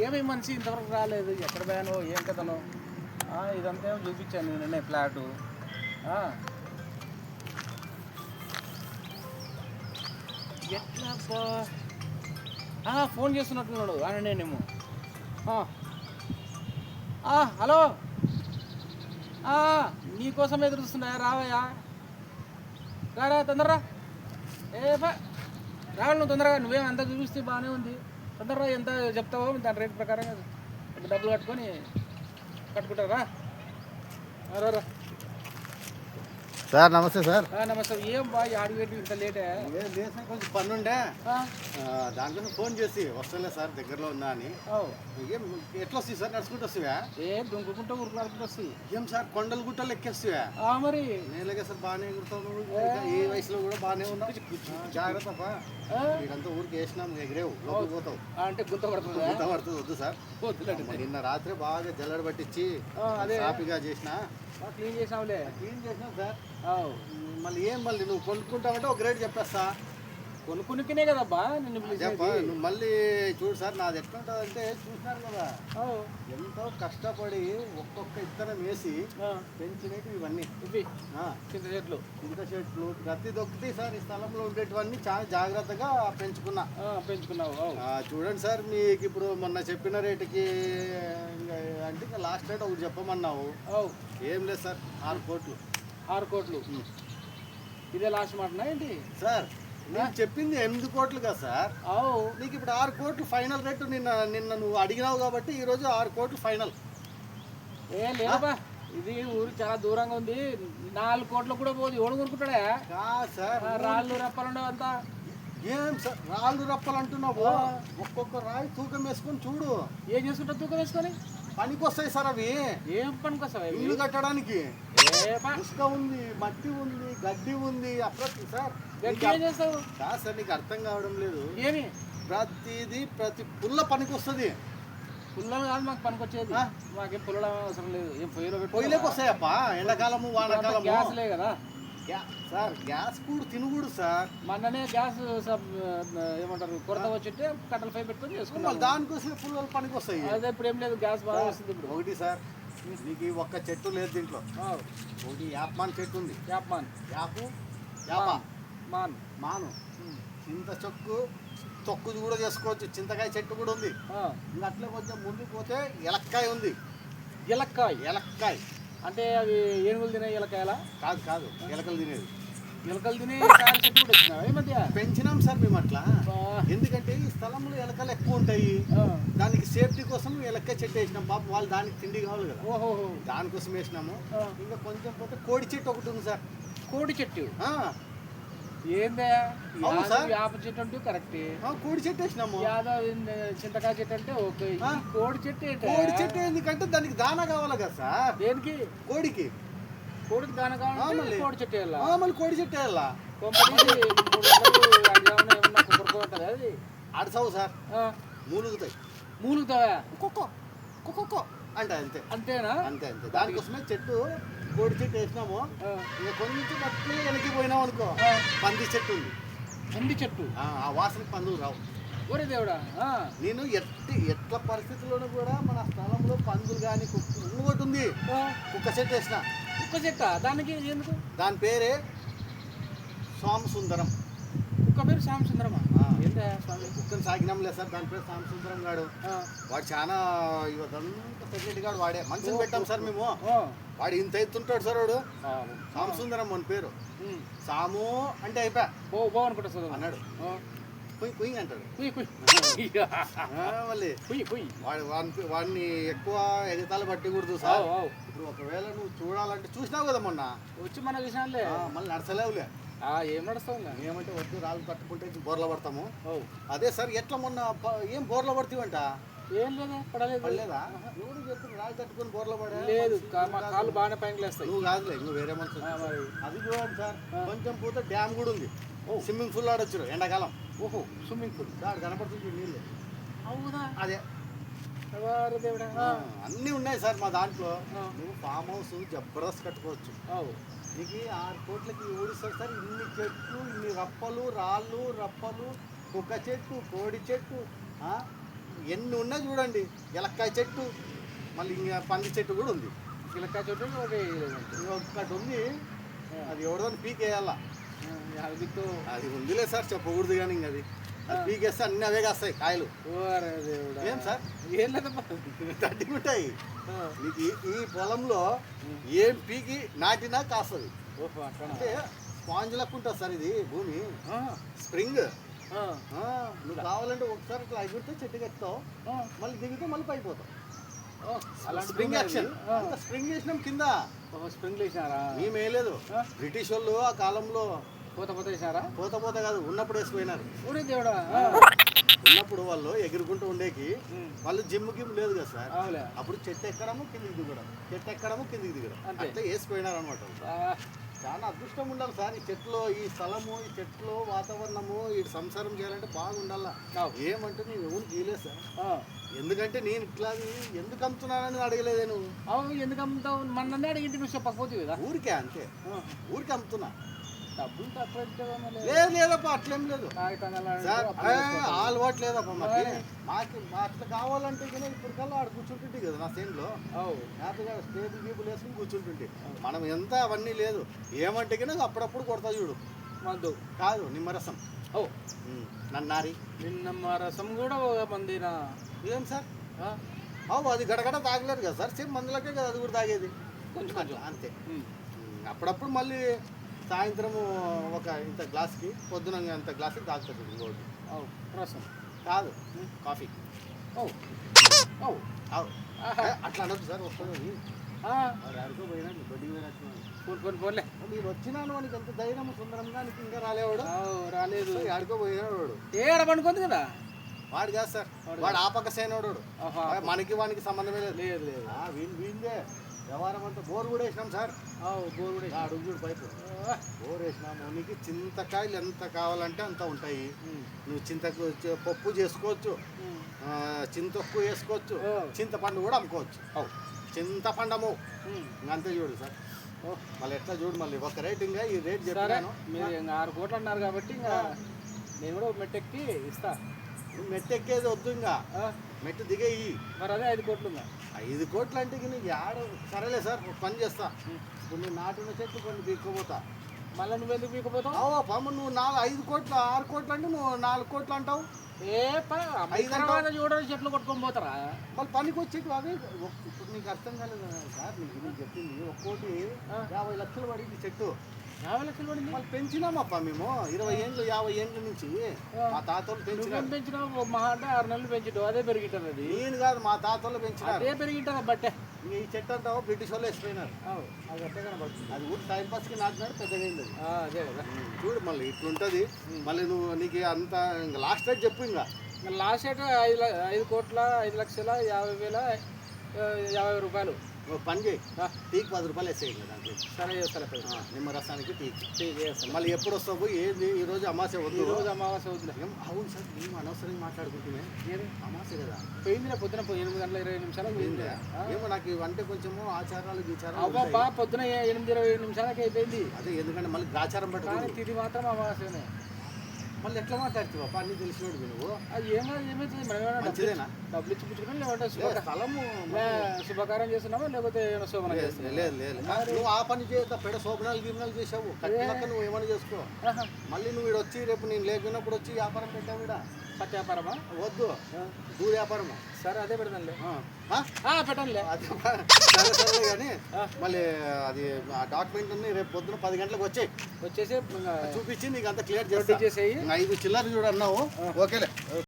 ఏమి మనిషి ఇంతవరకు రాలేదు, ఎక్కడ పోయానో ఏం కథనో. ఇదంతా ఏమో చూపించాను నిన్నే ఫ్లాటు. ఎట్లా ఫోన్ చేస్తున్నట్టున్నాడు ఆయన. నేనేమో హలో, నీకోసం ఎదురు చూస్తున్నాయా, రావయ్యా, రారా తొందరరా. రావాలి నువ్వు తొందరగా, నువ్వేం అంతా చూపిస్తే బాగానే ఉంది. తొందరగా ఎంత చెప్తావో దాని రేట్ ప్రకారం డబ్బులు కట్టుకుంటారా. రా సార్. నమస్తే సార్. నమస్తే. ఏం బాగా ఆడిగేటి ఇంత లేటే? లేసిన కొంచెం పని ఉండే, దాంట్లో ఫోన్ చేసి వస్తలే సార్ దగ్గరలో ఉన్నా అని. ఏం ఎట్లా వస్తాయి సార్? నడుచుకుంటూ వస్తావా? దుంకుకుంటూ ఊరుకుంటూ వస్తాయి. ఏం సార్ కొండలు గుట్టలు ఎక్కేస్తావా? మరి నేనగా సార్ బాగానే ఎగురుతావు, ఏ వయసులో కూడా బాగానే ఉన్నావు. జాగ్రత్త, మీరంతా ఊరికి వేసినాం, ఎగిరేవు లోపలికి పోతావు అంటే గుంత పడుతుంది. గుంత పడుతుంది, వద్దు సార్. నిన్న రాత్రి బాగా జల్లెడ పట్టించి హ్యాపీగా చేసిన. క్లీన్ చేసావులే? క్లీన్ చేసినాం సార్. మళ్ళీ నువ్వు కొనుక్కుంటావంటే ఒక రేట్ చెప్పేస్తా. కొనుక్కునికినే కదబ్బా నిన్ను నువ్వు మళ్ళీ చూడు సార్, నాది ఎట్లా ఉంటుంది అంటే చూసినారు కదా, ఎంతో కష్టపడి ఒక్కొక్క ఇత్తనం వేసి పెంచినవి ఇవన్నీ. చింత చెట్లు ప్రతి దొక్కుతాయి సార్. ఈ స్థలంలో ఉండేటివన్నీ చాలా జాగ్రత్తగా పెంచుకున్నావు. చూడండి సార్, మీకు ఇప్పుడు మొన్న చెప్పిన రేటుకి అంటే ఇంకా లాస్ట్ రేట్ ఒకటి చెప్పమన్నావు. ఏం లేదు సార్, 6 కోట్లు. 6 కోట్లు ఇదే లాస్ట్ మాటనా ఏంటి సార్? నేను చెప్పింది 8 కోట్లు కదా సార్. నీకు ఇప్పుడు 6 కోట్లు ఫైనల్ రేటు. నిన్న నువ్వు అడిగినావు కాబట్టి ఈరోజు 6 కోట్లు ఫైనల్. లేదబ్బా, ఇది ఊరు చాలా దూరంగా ఉంది. 4 కోట్లు కూడా పోదు. ఎవడు కొనుక్కుంటాడా సార్? రాళ్ళు రప్పలుండవు అంతా. ఏం సార్ రాళ్ళు రప్పలు అంటున్నావు? ఒక్కొక్క రాయి తూకం వేసుకొని చూడు. ఏం చేసుకుంటావు తూకం వేసుకొని? పనికి వస్తాయి సార్ అవి. ఏం పనికి వస్తాయి? ఇల్లు కట్టడానికి. ఇసుక ఉంది, మట్టి ఉంది, గడ్డి ఉంది. అప్పుడు సార్ ఏం చేస్తావు? కాదు సార్, నీకు అర్థం కావడం లేదు. ఏమి? ప్రతి పుల్ల పనికి వస్తుంది. పుల్లలు కాదు మాకు పనికి వచ్చేది. మాకేం పుల్లలు అవసరం లేదు. ఏం పొయ్యిలోకి వస్తాయప్ప. ఎండాకాలము వానాకాలము గ్యాస్లే కదా సార్. గ్యాస్ కూడా తినకూడదు సార్. మొన్ననే గ్యాస్ ఏమంటారు కొరత వచ్చింటే కట్టెల పై పెట్టుకొని చేసుకున్నాం. దానికోసమే పుల్లలు పనికి వస్తాయి. అదే ఇప్పుడు ఏం లేదు, గ్యాస్ బాగా వస్తుంది ఇప్పుడు. ఒకటి సార్, నీకు ఒక్క చెట్టు లేదు దీంట్లో. ఒకటి యాప్మాన్ చెట్టు ఉంది. మాను చింత తొక్కు కూడా చేసుకోవచ్చు. చింతకాయ చెట్టు కూడా ఉంది. ఇంకా అట్లా కొంచెం ముందుకు పోతే ఎలక్కాయ ఉంది. ఎలక్కాయ అంటే అవి ఏనుగులు తినే ఎలకాయలా? కాదు, ఎలకలు తినేది. ఎలకలు తినే కాయల చెట్టు కూడా వచ్చినాయి ఈ మధ్య. పెంచినాం సార్ మేము అట్లా. ఎందుకంటే ఈ స్థలంలో ఎలకలు ఎక్కువ ఉంటాయి. దానికి సేఫ్టీ కోసం ఎలక్కాయ చెట్టు వేసినాం. పాపం వాళ్ళు దానికి తిండి కావాలి కదా, దానికోసం వేసినాము. ఇంకా కొంచెం పోతే కోడి చెట్టు ఒకటి ఉంది సార్. కోడి చెట్టు ఏందా? వేప చెట్టు అంటే కరెక్ట్. కోడి చెట్టు వేసినాము. చింతకాయ చెట్టు అంటే ఓకే. కోడి చెట్టు ఎందుకంటే దానికి దానా కావాలి కదా సార్. దేనికి? కోడికి దానా కావాలి. కోడి చెట్టు వేయాలా? మళ్ళీ కోడి చెట్టు వేయాలా? అది ఆడసావు సార్. మూలుగుతావా? కుక్కో అంటే అంతేనా? అంతే. దానికోసమే చెట్టు కోడి చెట్టు వేసినాము. ఇంకా కొంచెం పట్టి వెనక్కి పోయినాం అనుకో, పంది చెట్టు ఉంది. పంది చెట్టు ఆ వాసనకి పందులు రావు. ఒరే దేవుడా, నేను ఎట్ల పరిస్థితుల్లోనూ కూడా మన స్థలంలో పందులు కానీ ఒకటి ఉంది. కుక్క చెట్టు వేసిన. కుక్క చెట్ట? దానికి ఎందుకు? దాని పేరే సోమసుందరం. కుక్క పేరు సోమసుందరమా? కుక్కని సాగినాం లేదు సార్. దాని పేరు సోమసుందరం గాడు. వాడు చాలా ఇదంతా ఫెసిలిటీ గాడు. వాడే మనిషిని పెట్టాం సార్ మేము. వాడు ఇంత ఎత్తుంటాడు సార్. వాడు సోమసుందరం మన పేరు. సాము అంటే అయిపోయా బాగునుకుంటా అన్నాడు. కుయ్ అంటాడు. మళ్ళీ వాడిని ఎక్కువ ఎగతాలు పట్టకూడదు సార్. ఇప్పుడు ఒకవేళ నువ్వు చూడాలంటే చూసినావు కదా మొన్న వచ్చి మన విషయాలే. మళ్ళీ నడచలేవులే. ఏం నడుస్తావు? ఏమంటే వద్దు, రాళ్ళు కట్టుకుంటే బోర్ల పడతాము. అదే సార్, ఎట్లా మొన్న ఏం బోర్ల పడతావంట? ఏం లేదా, పడలేదా? ఎవరు చెప్పి రాళ్ళు కట్టుకుని బోర్ల పడే? లేదు, కాళ్ళు బాగానే పైకి లేస్తాయి. నువ్వు కాదులే, నువ్వు వేరే మనుషులు. అది చూడండి సార్, కొంచెం పోతే డ్యామ్ కూడా ఉంది. స్విమ్మింగ్ పూల్ ఆడొచ్చు ఎండాకాలం. స్విమ్మింగ్ పూల్ దాడు కనపడుతుంది నీళ్ళు. అవునా? అదే అన్నీ ఉన్నాయి సార్ మా దాంట్లో. నువ్వు ఫామ్ హౌస్ జబర్దస్త్ కట్టుకోవచ్చు. నీకు 6 కోట్లకి ఊడిస్తారు సార్. ఇన్ని చెట్లు, ఇన్ని రప్పలు, రాళ్ళు రప్పలు, కుక్క చెట్టు, కోడి చెట్టు, ఎన్ని ఉన్నా చూడండి, ఎలక్కాయ చెట్టు, మళ్ళీ ఇంకా పంది చెట్టు కూడా ఉంది. గిలక్కాయ చెట్టు ఒకటి ఇంకొకటి ఉంది, అది ఎవరిదో పీకేయాలా. అదితో అది ఉందిలే సార్, చెప్పకూడదు కానీ ఇంక అది పీకేస్తే అన్నీ అవే కాస్తాయి కాయలు. ఏం సార్ ఏం లేదమ్మా, తట్టి ఉంటాయి మీకు. ఈ పొలంలో ఏం పీకి నాటినా కాస్తుంది. అంటే స్పాంజ్ లెక్క ఉంటుంది సార్ ఇది భూమి, స్ప్రింగ్. నువ్వు కావాలంటే ఒకసారి ఇట్లా ఎగురితే చెట్టుకి ఎక్కుతావు, మళ్ళీ దిగితే మళ్ళీ పైపోతావు. Spring action. స్ప్రింగ్ వేసినాం కింద. స్ప్రింగ్ వేసినారా? మేము వేయలేదు, బ్రిటిష్ వాళ్ళు ఆ కాలంలో పోత వేసినారా? పోత కాదు, ఉన్నప్పుడు వేసిపోయినారు. ఊరే దేవుడా, ఉన్నప్పుడు వాళ్ళు ఎగురుకుంటూ ఉండేకి, వాళ్ళు జిమ్ గిమ్ లేదు కదా సార్, అప్పుడు చెట్టు ఎక్కడము కిందికి దిగడం, చెట్టు ఎక్కడము కిందికి దిగడం, అట్లా వేసిపోయినారు అనమాట. చాలా అదృష్టం ఉండాలి సార్ ఈ చెట్లు, ఈ స్థలము, ఈ చెట్లు, వాతావరణము, ఈ సంసారం చేయాలంటే బాగా ఉండాల. ఏమంటే నేను ఎవరు గీలేదు సార్, ఎందుకంటే నేను ఇట్లా ఎందుకు అమ్ముతున్నానని అడగలేదే నువ్వు. అవును, ఎందుకు అమ్ముతావు? మొన్న అడిగింది, నువ్వు చెప్పకపోతే కదా. ఊరికే అంతే, ఊరికే అమ్ముతున్నా. డబ్బులు తక్కువ లేదు లేదప్పా, అట్లేం లేదు సార్, అలవాటు లేదప్పా మాకు అట్లా కావాలంటే కానీ ఇప్పుడు కల్లా ఆడ కూర్చుంటుంటే కదా నా సేన్లో హ్యాపీగా స్టేబుల్ గీబుల్ వేసుకుని కూర్చుంటుంటే. మనం ఎంత అవన్నీ లేదు, ఏమంటే కానీ అప్పుడప్పుడు కొడతా చూడు. మందు కాదు, నిమ్మరసం. నన్నారి నిమ్మరసం కూడా మంది. ఏం సార్ అది గడగడ తాగలేరు కదా సార్, సేమ్ మందులకే కదా అది కూడా తాగేది కొంచెం అట్లా అంతే. అప్పుడప్పుడు మళ్ళీ సాయంత్రము ఒక ఇంత గ్లాస్కి, పొద్దున అంత గ్లాస్కి తాగుతుంది. ఇంకోటి రసం కాదు, కాఫీ. అట్లా అనొచ్చు సార్, వస్తుంది ఆడుకో పోయినా బడ్డీ పోయినట్టున్నాను. మీరు వచ్చినాను వానికి ఎంత ధైర్యం సుందరంగా, నీకు ఇంకా రాలేవాడు. రాలేదు, ఆడుకో పోయినాడు. ఏడ పండుకుంది కదా వాడు కాదు సార్, వాడు ఆ పక్క సేనోడు, మనకి వానికి సంబంధమే లేదు. లేదు లేదు, వీందే వ్యవహారం అంతా. బోర్ కూడా వేసినాం సార్, బోర్ కూడా అడుగు చూడు పైపు బోర్ వేసినాము. నీకు చింతకాయలు ఎంత కావాలంటే అంత ఉంటాయి. నువ్వు చింతకు పప్పు చేసుకోవచ్చు, చింతొక్కు వేసుకోవచ్చు, చింతపండు కూడా అమ్ముకోవచ్చు. చింతపండము అంతే చూడు సార్. మళ్ళీ ఎట్లా చూడు, మళ్ళీ ఒక రేట్ ఇంకా ఈ రేట్ చెప్పాను. మీరు 6 కోట్లు అన్నారు కాబట్టి ఇంకా నేను కూడా మెట్టెక్కి ఇస్తా. నువ్వు మెట్టు ఎక్కేది వద్దు, ఇంకా మెట్టు దిగేయి. మరి అదే 5 కోట్లు ఉందా? 5 కోట్లు అంటే నీకు ఆడ సరేలే సార్, ఒక పని చేస్తా. ఇప్పుడు నువ్వు నాటిన చెట్లు కొన్ని పీక్కపోతా, మళ్ళీ నువ్వు ఎందుకు పీకపోతావు? పాము నువ్వు 5 కోట్లు 6 కోట్లు అంటే నువ్వు 4 కోట్లు అంటావు. చూడని చెట్లు కొట్టుకొని పోతారా? మళ్ళీ పనికి వచ్చేటి అవి. ఇప్పుడు నీకు అర్థం కాలేదు సార్, నీకు చెప్పింది ఒక్కోటి 50 లక్షలు పడింది చెట్టు. 50 లక్షలు పడింది. మళ్ళీ పెంచినామప్ప మేము 20 ఏళ్ళు 50 ఏళ్ళ నుంచి మా తాతలు పెంచినావు. మహా అంటే 6 నెలలు పెంచుతావు, అదే పెరిగిట్టారు. అది నేను కాదు, మా తాతలు పెంచినారు, అదే పెరిగిట్టారు. బట్టే ఈ చెట్టు అంటావు బ్రిటిష్ వాళ్ళు వేసిపోయినారు. అది అట్టే కనబడుతుంది. అది కూడా టైం పాస్కి నాటినాడు, పెద్దగా అయింది. అదే కదా చూడు, మళ్ళీ ఇట్లుంటుంది. మళ్ళీ నువ్వు నీకు అంత ఇంకా లాస్ట్ రేట్ చెప్పు. ఇంకా లాస్ట్ రేట్ 5 కోట్ల 5,50,50 రూపాయలు. ఒక పని చేయి, టీకి 10 రూపాయలు వేసేయండి దాంట్లో. సరే చేస్తాను. నిమ్మరసానికి టీకి వేస్తాను. మళ్ళీ ఎప్పుడు వస్తావు? ఏంది ఈరోజు అమావాస్య వద్దు, ఈరోజు అమావాస్య వద్దులే. అవును సార్, మేము అనవసరంగా మాట్లాడుకుంటున్నాం. అమావాస్య కదా పోయిందిలే, పొద్దున 8:20 పోయింది. ఏమో నాకు ఇవంటే కొంచెము ఆచారాలు గీచారాలు. పొద్దున 8:20 అయిపోయింది. అదే, ఎందుకంటే మళ్ళీ గ్రాచారం పట్టుకుని తిది మాత్రం అమావాస్యనే. మళ్ళీ ఎట్లా మాట్లాడుతావు అప్ప? అన్ని తెలిసినోడు నువ్వు. అది ఏమవుతుంది? మంచిదేనా? డబ్బులు ఇచ్చి పుచ్చుకుని లేదంటే స్థలము శుభకార్యం చేస్తున్నావా, లేకపోతే ఏమైనా శోభన చేస్తున్నావా? లేదు, నువ్వు ఆ పని చేస్తా. పెడ శోభనాలు గీమనాలు చేసావు, కట్టినాక నువ్వు ఏమైనా చేసుకో. మళ్ళీ నువ్వు ఇక్కడ వచ్చి రేపు నేను లేకున్నప్పుడు వచ్చి వ్యాపారం పెట్టావు. ఇక్కడ పత్తి వ్యాపారమా? వద్దు, దూర వ్యాపారమా. సరే, అదే పెడతానులే. పెట్టండిలే. అది సరే కానీ మళ్ళీ అది ఆ డాక్యుమెంట్ అన్ని రేపు పొద్దున 10 గంటలకు వచ్చేసి చూపించి నీకు అంత క్లియర్ చేసేయి. 5 చిల్లర చూడన్నావు. ఓకేలే.